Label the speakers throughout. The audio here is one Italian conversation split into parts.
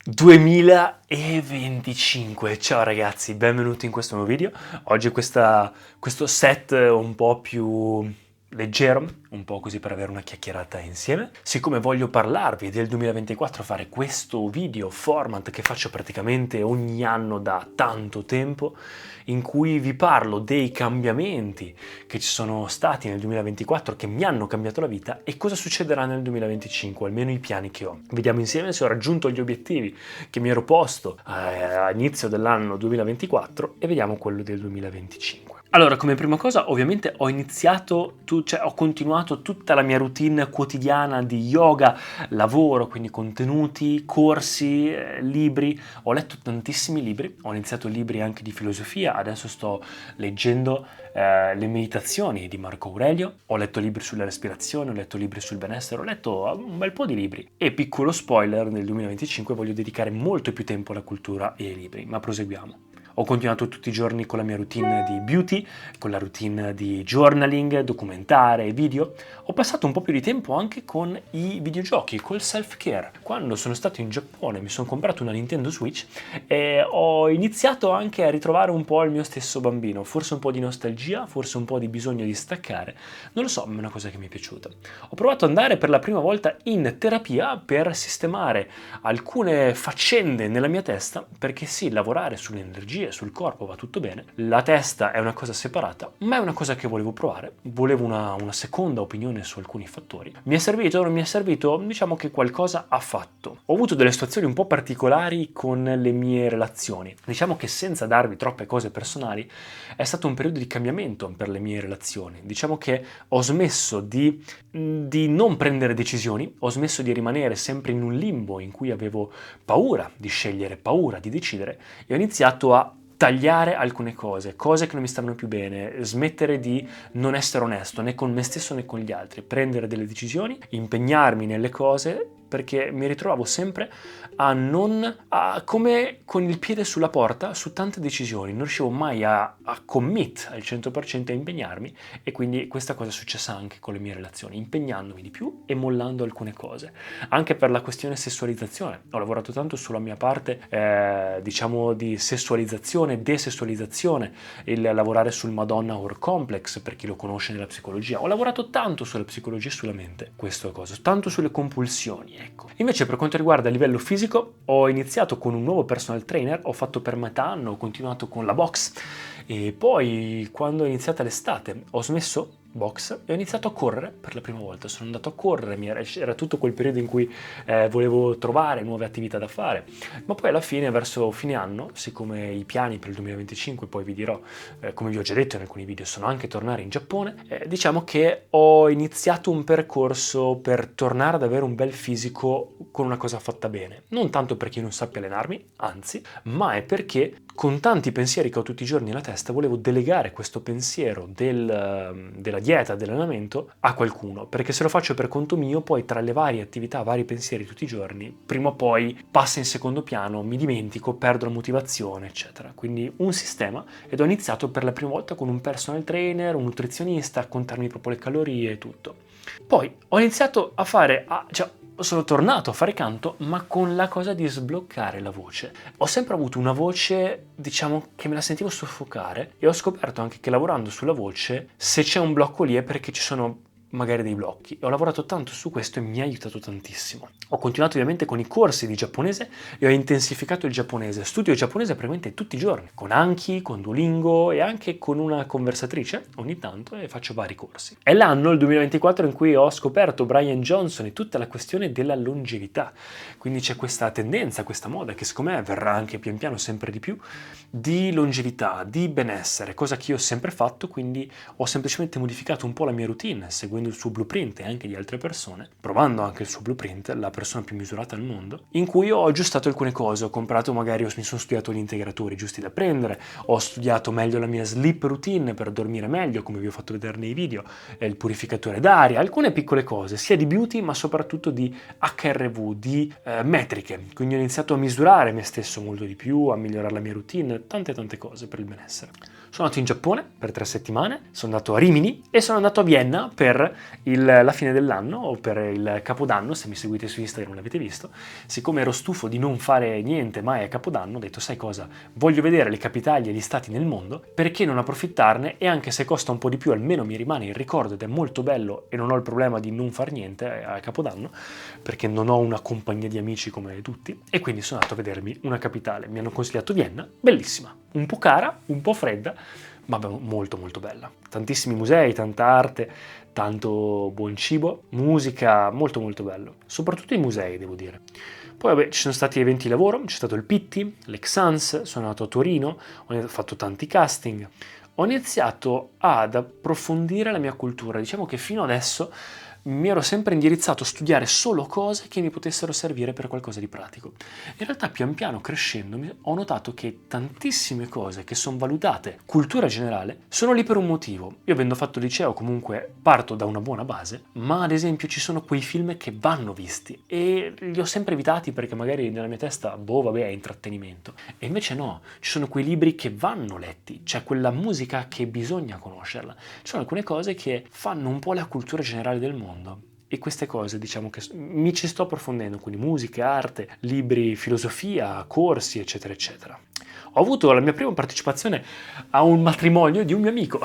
Speaker 1: 2025. Ciao ragazzi, benvenuti in questo nuovo video. Oggi questo set un po' più leggero, un po' così per avere una chiacchierata insieme. Siccome voglio parlarvi del 2024, fare questo video format che faccio praticamente ogni anno da tanto tempo, in cui vi parlo dei cambiamenti che ci sono stati nel 2024, che mi hanno cambiato la vita, e cosa succederà nel 2025, almeno i piani che ho. Vediamo insieme se ho raggiunto gli obiettivi che mi ero posto all'inizio dell'anno 2024 e vediamo quello del 2025. Allora, come prima cosa, ovviamente ho continuato tutta la mia routine quotidiana di yoga, lavoro, quindi contenuti, corsi, libri. Ho letto tantissimi libri, ho iniziato libri anche di filosofia, adesso sto leggendo le meditazioni di Marco Aurelio, ho letto libri sulla respirazione, ho letto libri sul benessere, ho letto un bel po' di libri. E piccolo spoiler, nel 2025 voglio dedicare molto più tempo alla cultura e ai libri, ma proseguiamo. Ho continuato tutti i giorni con la mia routine di beauty, con la routine di journaling, documentare, video. Ho passato un po' più di tempo anche con i videogiochi, col self-care. Quando sono stato in Giappone mi sono comprato una Nintendo Switch e ho iniziato anche a ritrovare un po' il mio stesso bambino. Forse un po' di nostalgia, forse un po' di bisogno di staccare. Non lo so, ma è una cosa che mi è piaciuta. Ho provato ad andare per la prima volta in terapia per sistemare alcune faccende nella mia testa, perché sì, lavorare sulle energie, sul corpo va tutto bene, la testa è una cosa separata, ma è una cosa che volevo provare, volevo una seconda opinione su alcuni fattori. Mi è servito o non mi è servito? Diciamo che qualcosa ha fatto. Ho avuto delle situazioni un po' particolari con le mie relazioni, diciamo che senza darvi troppe cose personali è stato un periodo di cambiamento per le mie relazioni. Diciamo che ho smesso di non prendere decisioni, ho smesso di rimanere sempre in un limbo in cui avevo paura di scegliere, paura di decidere, e ho iniziato a tagliare alcune cose che non mi stavano più bene, smettere di non essere onesto né con me stesso né con gli altri, prendere delle decisioni, impegnarmi nelle cose, perché mi ritrovavo sempre come con il piede sulla porta su tante decisioni, non riuscivo mai a commit al 100% a impegnarmi, e quindi questa cosa è successa anche con le mie relazioni, impegnandomi di più e mollando alcune cose. Anche per la questione sessualizzazione, ho lavorato tanto sulla mia parte, diciamo, di sessualizzazione, desessualizzazione, il lavorare sul Madonna Whore Complex, per chi lo conosce nella psicologia. Ho lavorato tanto sulla psicologia e sulla mente, questo cosa, tanto sulle compulsioni, ecco. Invece per quanto riguarda il livello fisico, ho iniziato con un nuovo personal trainer, ho fatto per metà anno, ho continuato con la box, e poi quando è iniziata l'estate ho smesso box e ho iniziato a correre per la prima volta. Sono andato a correre, era tutto quel periodo in cui volevo trovare nuove attività da fare, ma poi alla fine, verso fine anno, siccome i piani per il 2025, poi vi dirò, come vi ho già detto in alcuni video, sono anche tornare in Giappone, diciamo che ho iniziato un percorso per tornare ad avere un bel fisico con una cosa fatta bene, non tanto perché io non sappia allenarmi, anzi, ma è perché con tanti pensieri che ho tutti i giorni nella testa volevo delegare questo pensiero della dieta, dell'allenamento a qualcuno, perché se lo faccio per conto mio, poi tra le varie attività, vari pensieri tutti i giorni, prima o poi passa in secondo piano, mi dimentico, perdo la motivazione, eccetera. Quindi un sistema, ed ho iniziato per la prima volta con un personal trainer, un nutrizionista, a contarmi proprio le calorie e tutto. Poi ho iniziato a fare, sono tornato a fare canto, ma con la cosa di sbloccare la voce. Ho sempre avuto una voce, diciamo, che me la sentivo soffocare, e ho scoperto anche che lavorando sulla voce, se c'è un blocco lì è perché ci sono magari dei blocchi. Ho lavorato tanto su questo e mi ha aiutato tantissimo. Ho continuato ovviamente con i corsi di giapponese e ho intensificato il giapponese. Studio giapponese praticamente tutti i giorni, con Anki, con Duolingo e anche con una conversatrice ogni tanto, e faccio vari corsi. È l'anno, il 2024, in cui ho scoperto Brian Johnson e tutta la questione della longevità. Quindi c'è questa tendenza, questa moda, che secondo me verrà anche pian piano sempre di più, di longevità, di benessere, cosa che io ho sempre fatto, quindi ho semplicemente modificato un po' la mia routine, seguendo il suo blueprint e anche di altre persone, provando anche il suo blueprint, la persona più misurata al mondo, in cui ho aggiustato alcune cose, ho comprato, magari mi sono studiato gli integratori giusti da prendere, ho studiato meglio la mia sleep routine per dormire meglio, come vi ho fatto vedere nei video, il purificatore d'aria, alcune piccole cose, sia di beauty ma soprattutto di HRV, di metriche, quindi ho iniziato a misurare me stesso molto di più, a migliorare la mia routine, tante cose per il benessere. Sono andato in Giappone per 3 settimane, sono andato a Rimini e sono andato a Vienna per Comunque, la fine dell'anno, o per il Capodanno, se mi seguite su Instagram l'avete visto, siccome ero stufo di non fare niente mai a Capodanno, ho detto, sai cosa, voglio vedere le capitali e gli stati nel mondo, perché non approfittarne, e anche se costa un po' di più, almeno mi rimane il ricordo ed è molto bello e non ho il problema di non far niente a Capodanno, perché non ho una compagnia di amici come tutti, e quindi sono andato a vedermi una capitale. Mi hanno consigliato Vienna, bellissima, un po' cara, un po' fredda, ma molto molto bella. Tantissimi musei, tanta arte, tanto buon cibo, musica, molto molto bello. Soprattutto i musei, devo dire. Poi vabbè, ci sono stati eventi di lavoro, c'è stato il Pitti, l'Exans, sono andato a Torino, ho fatto tanti casting. Ho iniziato ad approfondire la mia cultura. Diciamo che fino adesso mi ero sempre indirizzato a studiare solo cose che mi potessero servire per qualcosa di pratico. In realtà, pian piano crescendo, ho notato che tantissime cose che sono valutate cultura generale sono lì per un motivo. Io, avendo fatto liceo, comunque parto da una buona base, ma ad esempio ci sono quei film che vanno visti e li ho sempre evitati perché magari nella mia testa, vabbè, è intrattenimento. E invece no, ci sono quei libri che vanno letti, c'è quella musica che bisogna conoscerla. Ci sono alcune cose che fanno un po' la cultura generale del mondo. E queste cose, diciamo che mi ci sto approfondendo, quindi musica, arte, libri, filosofia, corsi, eccetera, eccetera. Ho avuto la mia prima partecipazione a un matrimonio di un mio amico.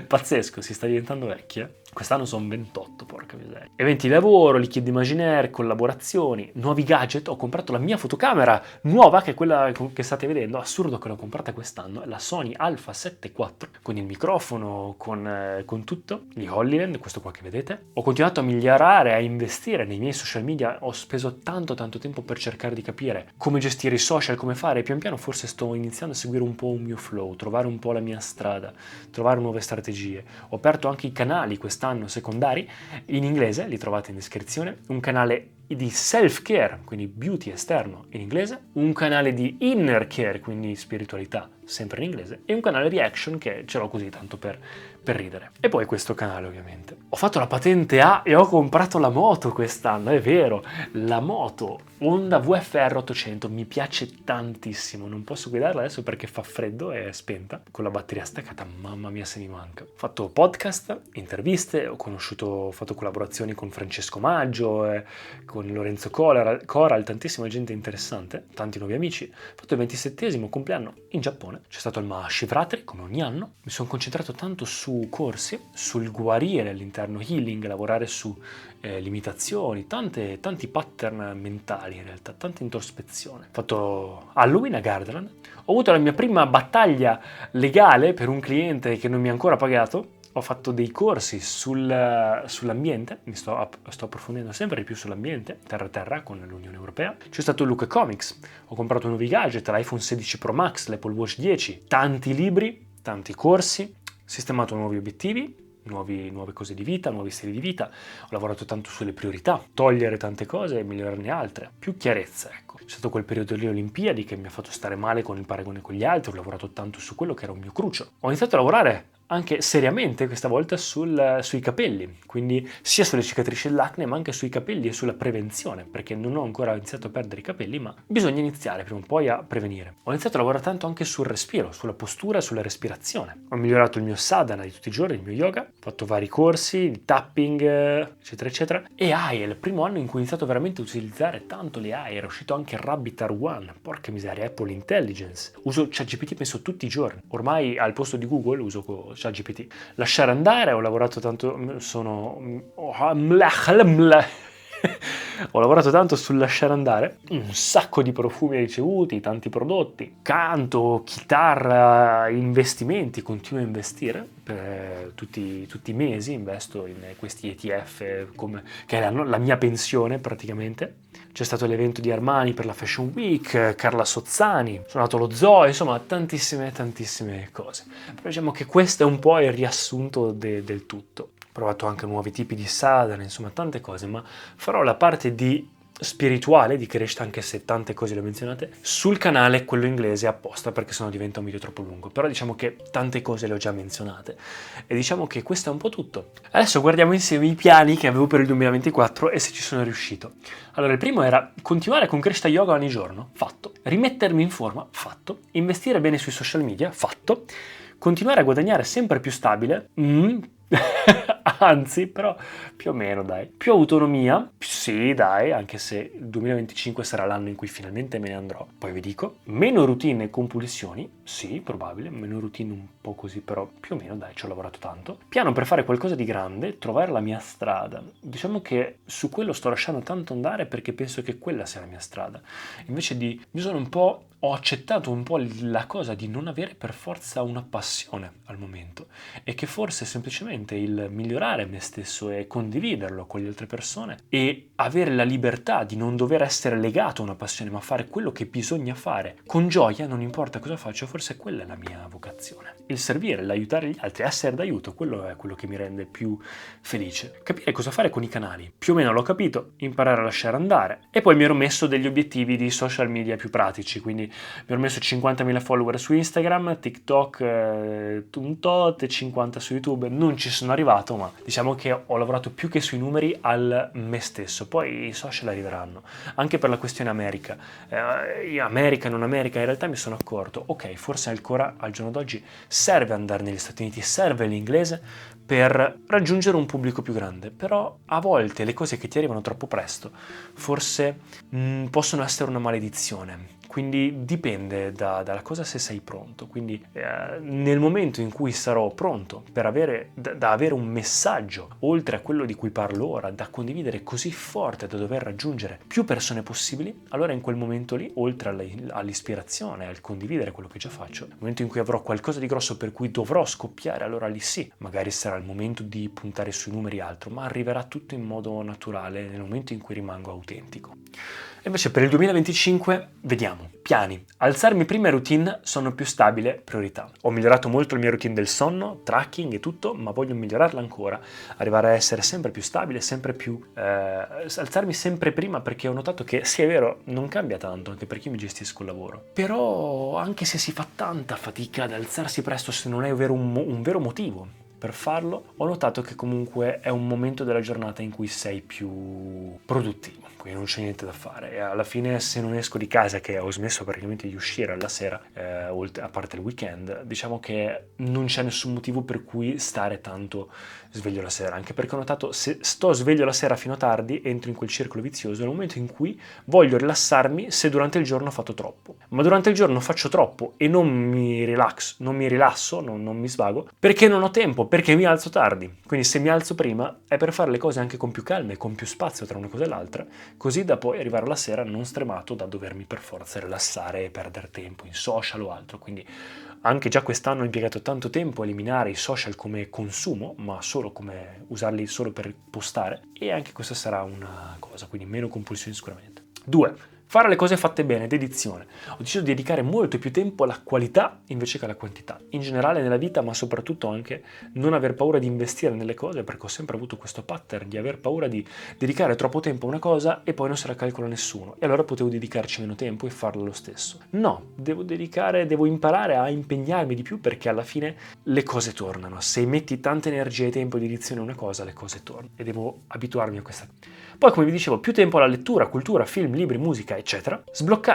Speaker 1: Pazzesco, si sta diventando vecchia. Quest'anno sono 28, porca miseria. Eventi di lavoro, liquid imaginaire, collaborazioni, nuovi gadget. Ho comprato la mia fotocamera nuova, che è quella che state vedendo. Assurdo che l'ho comprata quest'anno. È la Sony Alpha 7 IV, con il microfono, con tutto. Gli Hollyland, questo qua che vedete. Ho continuato a migliorare, a investire nei miei social media. Ho speso tanto tempo per cercare di capire come gestire i social, come fare. E pian piano forse sto iniziando a seguire un po' un mio flow, trovare un po' la mia strada, trovare nuove strategie. Ho aperto anche i canali quest'anno secondari in inglese, li trovate in descrizione, un canale di self-care, quindi beauty esterno in inglese, un canale di inner care, quindi spiritualità, sempre in inglese, e un canale reaction che ce l'ho così tanto per ridere. E poi questo canale, ovviamente. Ho fatto la patente A e ho comprato la moto quest'anno, è vero, la moto Honda VFR 800, mi piace tantissimo, non posso guidarla adesso perché fa freddo e è spenta, con la batteria staccata, mamma mia se mi manca. Ho fatto podcast, interviste, ho fatto collaborazioni con Francesco Maggio, con Lorenzo Coral, tantissima gente interessante, tanti nuovi amici. Ho fatto il 27esimo compleanno in Giappone, c'è stato il Mahashivratri come ogni anno, mi sono concentrato tanto su corsi, sul guarire all'interno, healing, lavorare su limitazioni, tanti pattern mentali in realtà, tanta introspezione. Ho fatto Halloween a Gardaland, ho avuto la mia prima battaglia legale per un cliente che non mi ha ancora pagato. Ho fatto dei corsi sull'ambiente, mi sto approfondendo sempre di più sull'ambiente, terra a terra con l'Unione Europea. C'è stato Luca Comics, ho comprato nuovi gadget, l'iPhone 16 Pro Max, l'Apple Watch 10, tanti libri, tanti corsi, sistemato nuovi obiettivi, nuove cose di vita, nuovi stili di vita. Ho lavorato tanto sulle priorità, togliere tante cose e migliorarne altre, più chiarezza, ecco. C'è stato quel periodo delle Olimpiadi che mi ha fatto stare male con il paragone con gli altri, ho lavorato tanto su quello che era un mio crucio. Ho iniziato a lavorare anche seriamente questa volta sui capelli, quindi sia sulle cicatrici dell'acne ma anche sui capelli e sulla prevenzione, perché non ho ancora iniziato a perdere i capelli, ma bisogna iniziare prima o poi a prevenire. Ho iniziato a lavorare tanto anche sul respiro, sulla postura e sulla respirazione. Ho migliorato il mio sadhana di tutti i giorni, il mio yoga, ho fatto vari corsi, il tapping, eccetera eccetera. E AI è il primo anno in cui ho iniziato veramente a utilizzare tanto le AI, era uscito anche Rabbit R1, porca miseria, Apple Intelligence. Uso ChatGPT penso tutti i giorni, ormai al posto di Google uso ChatGPT. Lasciare andare, ho lavorato tanto, ho lavorato tanto sul lasciare andare, un sacco di profumi ricevuti, tanti prodotti, canto, chitarra, investimenti, continuo a investire, per tutti i mesi investo in questi ETF, che è la mia pensione praticamente. C'è stato l'evento di Armani per la Fashion Week, Carla Sozzani, sono andato allo zoo, insomma tantissime cose. Però diciamo che questo è un po' il riassunto del tutto. Ho provato anche nuovi tipi di sadhana, insomma tante cose, ma farò la parte di spirituale, di crescita, anche se tante cose le ho menzionate, sul canale, quello inglese apposta, perché sennò diventa un video troppo lungo. Però diciamo che tante cose le ho già menzionate. E diciamo che questo è un po' tutto. Adesso guardiamo insieme i piani che avevo per il 2024 e se ci sono riuscito. Allora, il primo era continuare con crescita yoga ogni giorno, fatto. Rimettermi in forma, fatto. Investire bene sui social media, fatto. Continuare a guadagnare sempre più stabile, Anzi, però più o meno, dai. Più autonomia, sì, dai, anche se il 2025 sarà l'anno in cui finalmente me ne andrò. Poi vi dico, meno routine e compulsioni, sì, probabile, meno routine un po' così, però più o meno, dai, ci ho lavorato tanto. Piano per fare qualcosa di grande, trovare la mia strada. Diciamo che su quello sto lasciando tanto andare perché penso che quella sia la mia strada. Invece di, mi sono un po', ho accettato un po' la cosa di non avere per forza una passione al momento e che forse semplicemente il migliorare me stesso e condividerlo con le altre persone e avere la libertà di non dover essere legato a una passione ma fare quello che bisogna fare con gioia, non importa cosa faccio, forse quella è la mia vocazione. Il servire, l'aiutare gli altri, essere d'aiuto, quello è quello che mi rende più felice. Capire cosa fare con i canali, più o meno l'ho capito, imparare a lasciare andare e poi mi ero messo degli obiettivi di social media più pratici, quindi mi ero messo 50.000 follower su Instagram, TikTok un tot e 50 su YouTube. Non ci sono arrivato, ma diciamo che ho lavorato più che sui numeri al me stesso. Poi i social arriveranno. Anche per la questione America. America, non America, in realtà mi sono accorto, ok, forse ancora al giorno d'oggi serve andare negli Stati Uniti, serve l'inglese per raggiungere un pubblico più grande. Però a volte le cose che ti arrivano troppo presto forse possono essere una maledizione. Quindi dipende dalla cosa se sei pronto. Quindi nel momento in cui sarò pronto per avere, da avere un messaggio, oltre a quello di cui parlo ora, da condividere così forte da dover raggiungere più persone possibili, allora in quel momento lì, oltre all'ispirazione, al condividere quello che già faccio, nel momento in cui avrò qualcosa di grosso per cui dovrò scoppiare, allora lì sì, magari sarà il momento di puntare sui numeri e altro, ma arriverà tutto in modo naturale nel momento in cui rimango autentico. E invece per il 2025 vediamo, piani. Alzarmi prima e routine sono più stabile, priorità. Ho migliorato molto la mia routine del sonno, tracking e tutto, ma voglio migliorarla ancora, arrivare a essere sempre più stabile, sempre più alzarmi sempre prima perché ho notato che sì è vero, non cambia tanto anche perché io mi gestisco il lavoro. Però anche se si fa tanta fatica ad alzarsi presto se non hai un vero motivo per farlo, ho notato che comunque è un momento della giornata in cui sei più produttivo, quindi non c'è niente da fare e alla fine se non esco di casa, che ho smesso praticamente di uscire alla sera, a parte il weekend, diciamo che non c'è nessun motivo per cui stare tanto sveglio la sera, anche perché ho notato se sto sveglio la sera fino a tardi entro in quel circolo vizioso nel momento in cui voglio rilassarmi se durante il giorno ho fatto troppo, ma durante il giorno faccio troppo e non mi rilasso, non mi svago perché non ho tempo, perché mi alzo tardi. Quindi se mi alzo prima è per fare le cose anche con più calma e con più spazio tra una cosa e l'altra, così da poi arrivare alla sera non stremato da dovermi per forza rilassare e perdere tempo in social o altro. Quindi anche già quest'anno ho impiegato tanto tempo a eliminare i social come consumo, ma solo come usarli solo per postare, e anche questa sarà una cosa, quindi meno compulsioni sicuramente. 2. Fare le cose fatte bene, dedizione. Ho deciso di dedicare molto più tempo alla qualità invece che alla quantità. In generale nella vita, ma soprattutto anche non aver paura di investire nelle cose, perché ho sempre avuto questo pattern di aver paura di dedicare troppo tempo a una cosa e poi non se la calcola nessuno. E allora potevo dedicarci meno tempo e farlo lo stesso. No, devo imparare a impegnarmi di più perché alla fine le cose tornano. Se metti tanta energia e tempo di dedizione a una cosa, le cose tornano. E devo abituarmi a questa. Poi, come vi dicevo, più tempo alla lettura, cultura, film, libri, musica, eccetera.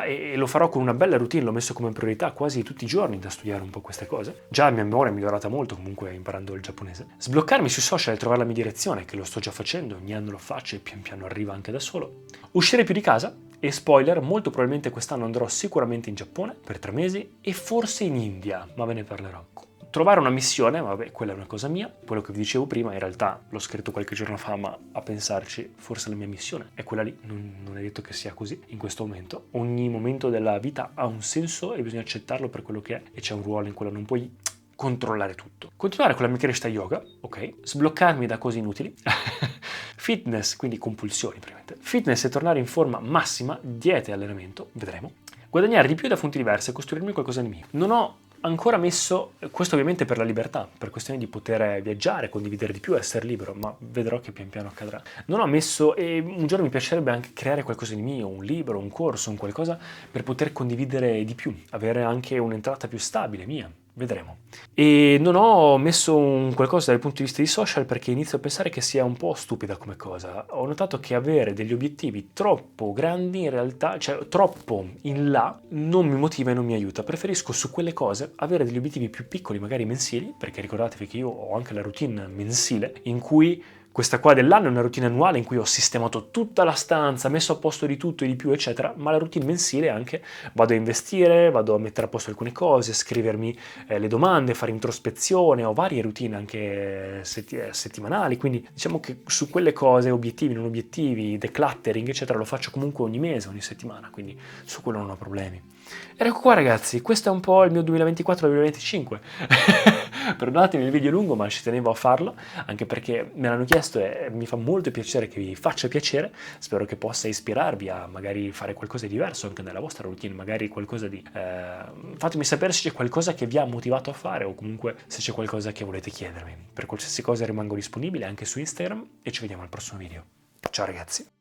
Speaker 1: E lo farò con una bella routine, l'ho messo come priorità quasi tutti i giorni da studiare un po' queste cose. Già la mia memoria è migliorata molto comunque imparando il giapponese. Sbloccarmi sui social e trovare la mia direzione, che lo sto già facendo, ogni anno lo faccio e pian piano arriva anche da solo. Uscire più di casa. E spoiler, molto probabilmente quest'anno andrò sicuramente in Giappone per 3 mesi e forse in India, ma ve ne parlerò. Trovare una missione, vabbè, quella è una cosa mia, quello che vi dicevo prima, in realtà l'ho scritto qualche giorno fa, ma a pensarci, forse la mia missione è quella lì, non è detto che sia così in questo momento. Ogni momento della vita ha un senso e bisogna accettarlo per quello che è e c'è un ruolo in quello, non puoi controllare tutto. Continuare con la mia crescita yoga, ok, sbloccarmi da cose inutili, fitness, quindi compulsioni, praticamente. Fitness e tornare in forma massima, dieta e allenamento, vedremo. Guadagnare di più da fonti diverse, costruirmi qualcosa di mio. Non ho ancora messo, questo ovviamente per la libertà, per questione di poter viaggiare, condividere di più, essere libero, ma vedrò che pian piano accadrà. Non ho messo, e un giorno mi piacerebbe anche creare qualcosa di mio, un libro, un corso, un qualcosa per poter condividere di più, avere anche un'entrata più stabile mia. vedremo. E non ho messo un qualcosa dal punto di vista di social perché inizio a pensare che sia un po' stupida come cosa. Ho notato che avere degli obiettivi troppo grandi in realtà, cioè troppo in là, non mi motiva e non mi aiuta. Preferisco su quelle cose avere degli obiettivi più piccoli, magari mensili, perché ricordatevi che io ho anche la routine mensile in cui questa qua dell'anno è una routine annuale in cui ho sistemato tutta la stanza, messo a posto di tutto e di più, eccetera, ma la routine mensile anche vado a investire, vado a mettere a posto alcune cose, scrivermi le domande, fare introspezione, ho varie routine anche settimanali, quindi diciamo che su quelle cose, obiettivi, non obiettivi, decluttering, eccetera, lo faccio comunque ogni mese, ogni settimana, quindi su quello non ho problemi. Ed ecco qua ragazzi, questo è un po' il mio 2024-2025. Perdonatemi il video lungo, ma ci tenevo a farlo, anche perché me l'hanno chiesto e mi fa molto piacere che vi faccia piacere. Spero che possa ispirarvi a magari fare qualcosa di diverso anche nella vostra routine, magari qualcosa di... fatemi sapere se c'è qualcosa che vi ha motivato a fare o comunque se c'è qualcosa che volete chiedermi. Per qualsiasi cosa rimango disponibile anche su Instagram e ci vediamo al prossimo video. Ciao ragazzi!